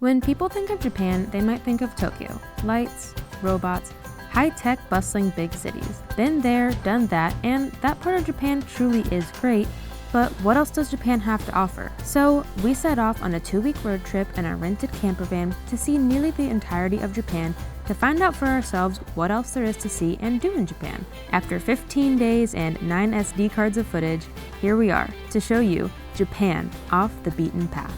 When people think of Japan, they might think of Tokyo. Lights, robots, high-tech, bustling big cities. Been there, done that, and that part of Japan truly is great, but what else does Japan have to offer? So, we set off on a 2-week road trip in our rented camper van to see nearly the entirety of Japan to find out for ourselves what else there is to see and do in Japan. After 15 days and 9 SD cards of footage, here we are to show you Japan off the beaten path.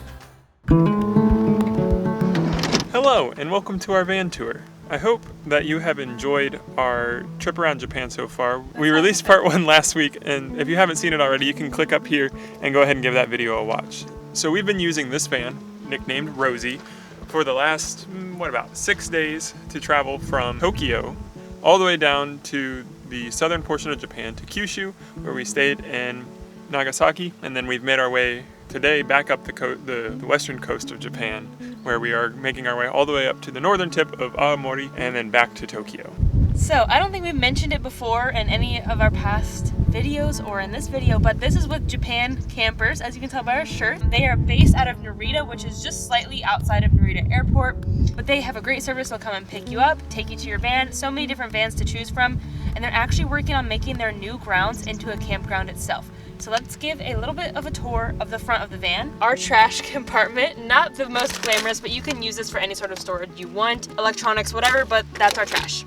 Hello and welcome to our van tour. I hope that you have enjoyed our trip around Japan so far. We released part 1 last week, and if you haven't seen it already, you can click up here and go ahead and give that video a watch. So we've been using this van, nicknamed Rosie, for the last, about 6 days to travel from Tokyo all the way down to the southern portion of Japan to Kyushu, where we stayed in Nagasaki, and then we've made our way today back up the western coast of Japan, where we are making our way all the way up to the northern tip of Aomori and then back to Tokyo. So I don't think we've mentioned it before in any of our past videos or in this video, but this is with Japan Campers, as you can tell by our shirt. They are based out of Narita, which is just slightly outside of Narita Airport, but they have a great service. They'll come and pick you up, take you to your van, so many different vans to choose from, and they're actually working on making their new grounds into a campground itself. So let's give a little bit of a tour of the front of the van. Our trash compartment, not the most glamorous, but you can use this for any sort of storage you want, electronics, whatever, but that's our trash.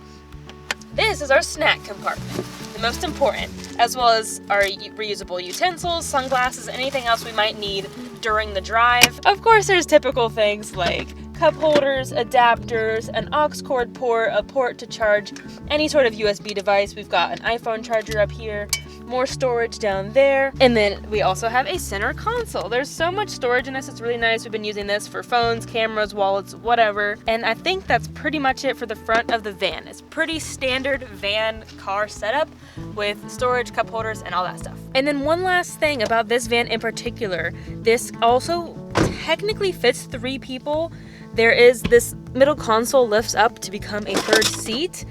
This is our snack compartment, the most important, as well as our reusable utensils, sunglasses, anything else we might need during the drive. Of course, there's typical things like cup holders, adapters, an aux cord port, a port to charge any sort of USB device. We've got an iPhone charger up here, more storage down there, and then we also have a center console. There's so much storage in this, it's really nice. We've been using this for phones, cameras, wallets, whatever, and I think that's pretty much it for the front of the van. It's pretty standard van car setup with storage, cup holders, and all that stuff. And then one last thing about this van in particular, this also technically fits 3 people. There is this middle console lifts up to become a 3rd seat.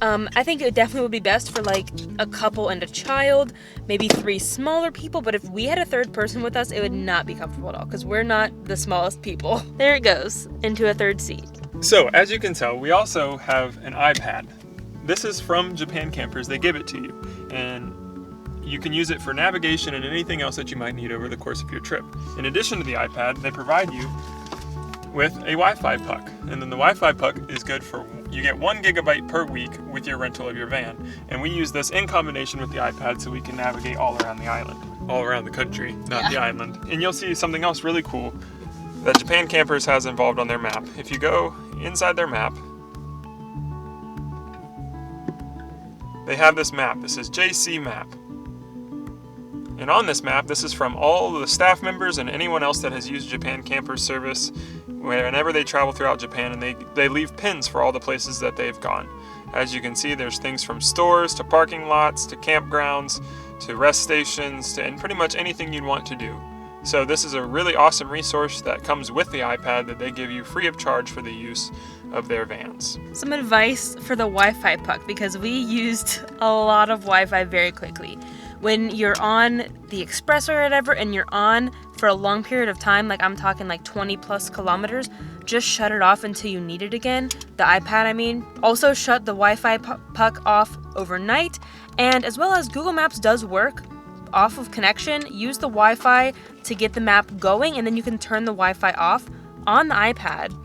I think it definitely would be best for like a couple and a child, maybe 3 smaller people, but if we had a 3rd person with us, it would not be comfortable at all because we're not the smallest people. There it goes, into a 3rd seat. So as you can tell, we also have an iPad. This is from Japan Campers. They give it to you, and you can use it for navigation and anything else that you might need over the course of your trip. In addition to the iPad, they provide you with a Wi-Fi puck, and then the Wi-Fi puck is good for, you get 1 gigabyte per week with your rental of your van, and we use this in combination with the iPad so we can navigate all around the island, all around the country, not the island. And you'll see something else really cool that Japan Campers has involved on their map. If you go inside their map, they have this map. This is JC Map. And on this map, this is from all the staff members and anyone else that has used Japan Campers service whenever they travel throughout Japan, and they leave pins for all the places that they've gone. As you can see, there's things from stores to parking lots to campgrounds to rest stations and pretty much anything you'd want to do. So this is a really awesome resource that comes with the iPad that they give you free of charge for the use of their vans. Some advice for the Wi-Fi puck, because we used a lot of Wi-Fi very quickly. When you're on the express or whatever and you're on for a long period of time, like I'm talking like 20 plus kilometers, just shut it off until you need it again. The iPad, I mean. Also shut the Wi-Fi puck off overnight, and as well as Google Maps does work off of connection. Use the Wi-Fi to get the map going, and then you can turn the Wi-Fi off on the iPad,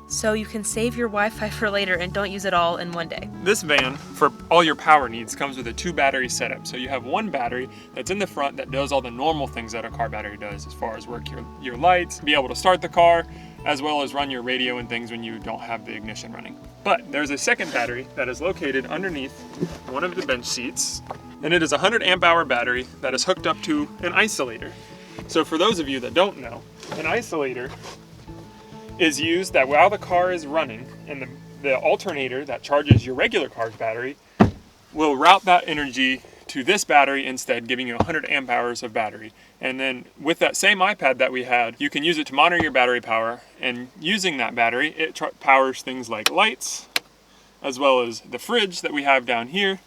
so you can save your Wi-Fi for later and don't use it all in one day. This van, for all your power needs, comes with a 2 battery setup. So you have 1 battery that's in the front that does all the normal things that a car battery does, as far as work your lights, be able to start the car, as well as run your radio and things when you don't have the ignition running. But there's a 2nd battery that is located underneath one of the bench seats, and it is a 100 amp hour battery that is hooked up to an isolator. So for those of you that don't know, an isolator is used that while the car is running, and the alternator that charges your regular car's battery will route that energy to this battery instead, giving you 100 amp hours of battery. And then with that same iPad that we had, you can use it to monitor your battery power, and using that battery, it powers things like lights, as well as the fridge that we have down here,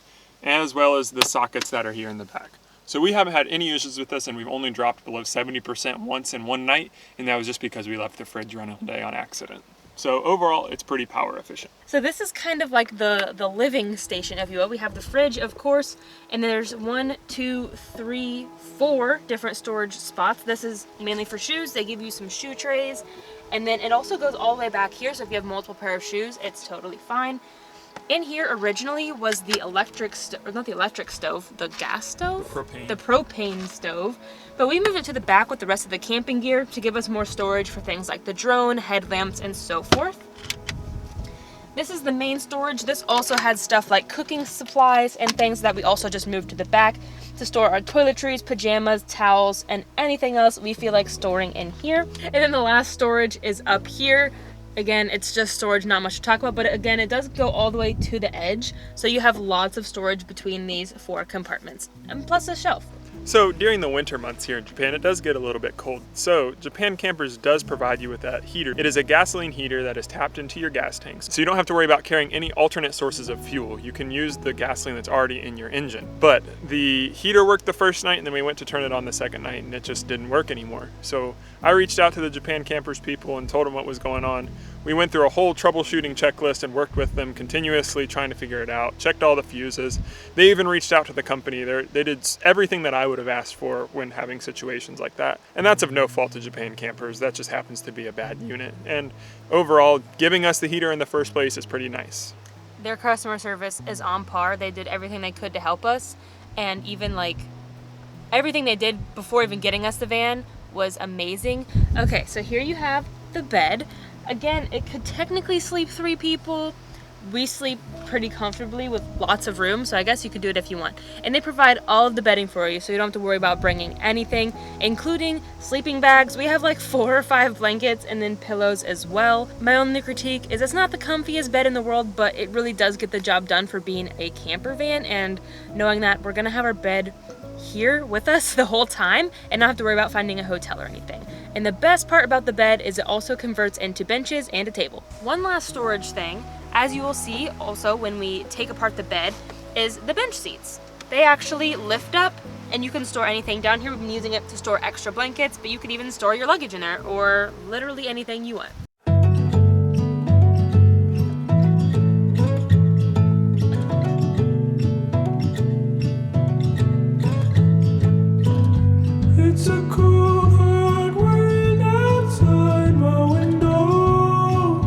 as well as the sockets that are here in the back. So we haven't had any issues with this, and we've only dropped below 70% once in one night, and that was just because we left the fridge running all day on accident. So overall, it's pretty power efficient. So this is kind of like the living station, if you will. We have the fridge, of course, and there's 1, 2, 3, 4 different storage spots. This is mainly for shoes. They give you some shoe trays, and then it also goes all the way back here, so if you have multiple pair of shoes, it's totally fine. In here originally was the the gas stove? The propane stove. But we moved it to the back with the rest of the camping gear to give us more storage for things like the drone, headlamps, and so forth. This is the main storage. This also had stuff like cooking supplies and things that we also just moved to the back to store our toiletries, pajamas, towels, and anything else we feel like storing in here. And then the last storage is up here. Again, it's just storage, not much to talk about, but again, it does go all the way to the edge, so you have lots of storage between these 4 compartments, and plus a shelf. So during the winter months here in Japan, it does get a little bit cold. So Japan Campers does provide you with that heater. It is a gasoline heater that is tapped into your gas tanks. So you don't have to worry about carrying any alternate sources of fuel. You can use the gasoline that's already in your engine. But the heater worked the first night, and then we went to turn it on the second night, and it just didn't work anymore. So I reached out to the Japan Campers people and told them what was going on. We went through a whole troubleshooting checklist and worked with them continuously trying to figure it out, checked all the fuses. They even reached out to the company. They did everything that I would have asked for when having situations like that. And that's of no fault of Japan Campers. That just happens to be a bad unit. And overall, giving us the heater in the first place is pretty nice. Their customer service is on par. They did everything they could to help us. And even like everything they did before even getting us the van was amazing. Okay, so here you have the bed. Again, it could technically sleep 3 people. We sleep pretty comfortably with lots of room, so I guess you could do it if you want. And they provide all of the bedding for you, so you don't have to worry about bringing anything, including sleeping bags. We have like 4 or 5 blankets and then pillows as well. My only critique is it's not the comfiest bed in the world, but it really does get the job done for being a camper van, and knowing that we're gonna have our bed here with us the whole time and not have to worry about finding a hotel or anything. And the best part about the bed is it also converts into benches and a table. One last storage thing, as you will see also when we take apart the bed, is the bench seats. They actually lift up and you can store anything. Down here we've been using it to store extra blankets, but you can even store your luggage in there or literally anything you want. It's a cool hard world outside my window.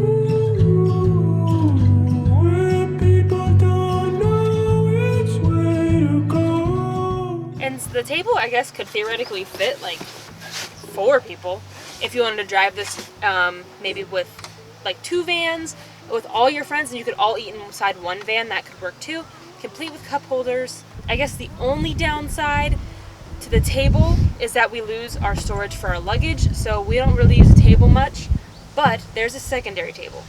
Ooh, where people don't know which way to go. And the table, I guess, could theoretically fit like 4 people if you wanted to drive this maybe with like 2 vans with all your friends, and you could all eat inside one van. That could work too, complete with cup holders. I guess the only downside to the table is that we lose our storage for our luggage, so we don't really use the table much, but there's a secondary table.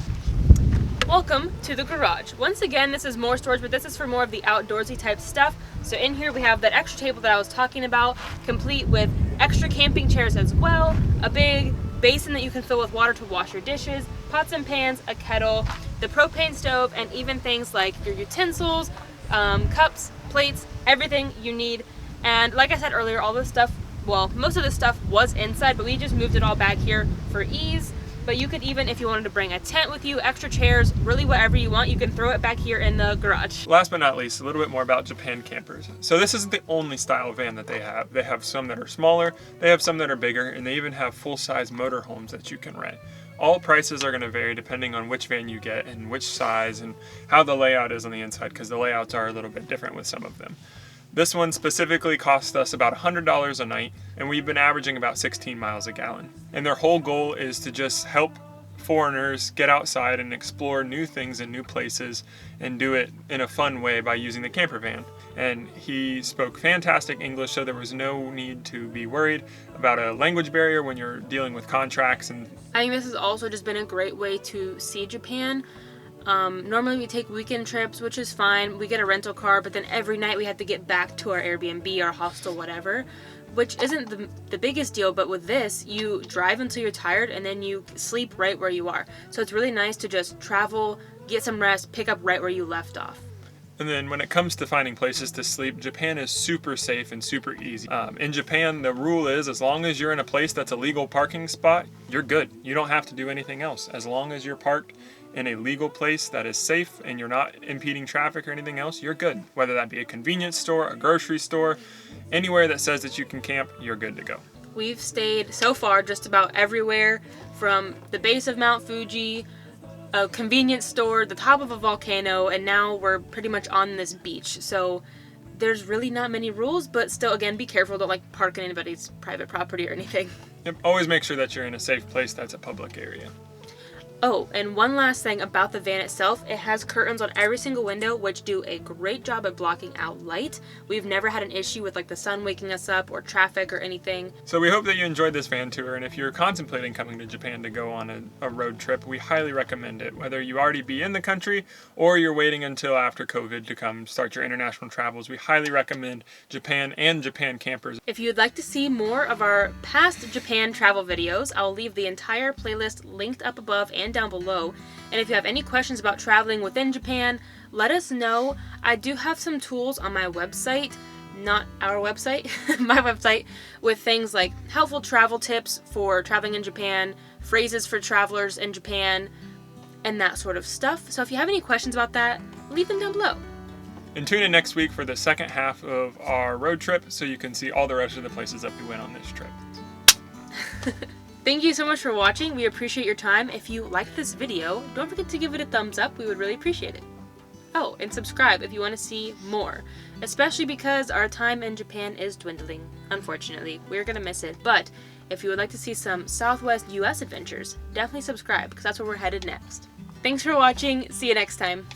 Welcome to the garage. Once again, this is more storage, but this is for more of the outdoorsy type stuff. So in here we have that extra table that I was talking about, complete with extra camping chairs as well, a big basin that you can fill with water to wash your dishes, pots and pans, a kettle, the propane stove, and even things like your utensils, cups, plates, everything you need. And like I said earlier, all this stuff, well, most of this stuff was inside, but we just moved it all back here for ease. But you could even, if you wanted to bring a tent with you, extra chairs, really whatever you want, you can throw it back here in the garage. Last but not least, a little bit more about Japan Campers. So this isn't the only style of van that they have. They have some that are smaller, they have some that are bigger, and they even have full-size motorhomes that you can rent. All prices are going to vary depending on which van you get and which size and how the layout is on the inside, because the layouts are a little bit different with some of them. This one specifically cost us about $100 a night, and we've been averaging about 16 miles a gallon. And their whole goal is to just help foreigners get outside and explore new things and new places and do it in a fun way by using the camper van. And he spoke fantastic English, so there was no need to be worried about a language barrier when you're dealing with contracts. And I think this has also just been a great way to see Japan. Normally we take weekend trips, which is fine. We get a rental car, but then every night we have to get back to our Airbnb, our hostel, whatever, which isn't the biggest deal. But with this, you drive until you're tired and then you sleep right where you are. So it's really nice to just travel, get some rest, pick up right where you left off. And then when it comes to finding places to sleep, Japan is super safe and super easy. In Japan, the rule is as long as you're in a place that's a legal parking spot, you're good. You don't have to do anything else. As long as you're parked in a legal place that is safe and you're not impeding traffic or anything else, you're good. Whether that be a convenience store, a grocery store, anywhere that says that you can camp, you're good to go. We've stayed so far just about everywhere, from the base of Mount Fuji, a convenience store, the top of a volcano, and now we're pretty much on this beach. So there's really not many rules, but still, again, be careful. Don't like park in anybody's private property or anything. Yep, always make sure that you're in a safe place that's a public area. Oh, and one last thing about the van itself, it has curtains on every single window, which do a great job at blocking out light. We've never had an issue with like the sun waking us up or traffic or anything. So we hope that you enjoyed this van tour, and if you're contemplating coming to Japan to go on a road trip, we highly recommend it. Whether you already be in the country or you're waiting until after COVID to come start your international travels, we highly recommend Japan and Japan Campers. If you'd like to see more of our past Japan travel videos, I'll leave the entire playlist linked up above and down below. And if you have any questions about traveling within Japan, let us know. I do have some tools on my website, not our website, my website, with things like helpful travel tips for traveling in Japan, phrases for travelers in Japan, and that sort of stuff. So if you have any questions about that, leave them down below. And tune in next week for the second half of our road trip so you can see all the rest of the places that we went on this trip. Thank you so much for watching. We appreciate your time. If you liked this video, don't forget to give it a thumbs up. We would really appreciate it. Oh, and subscribe if you want to see more, especially because our time in Japan is dwindling. Unfortunately, we're going to miss it. But if you would like to see some Southwest US adventures, definitely subscribe because that's where we're headed next. Thanks for watching. See you next time.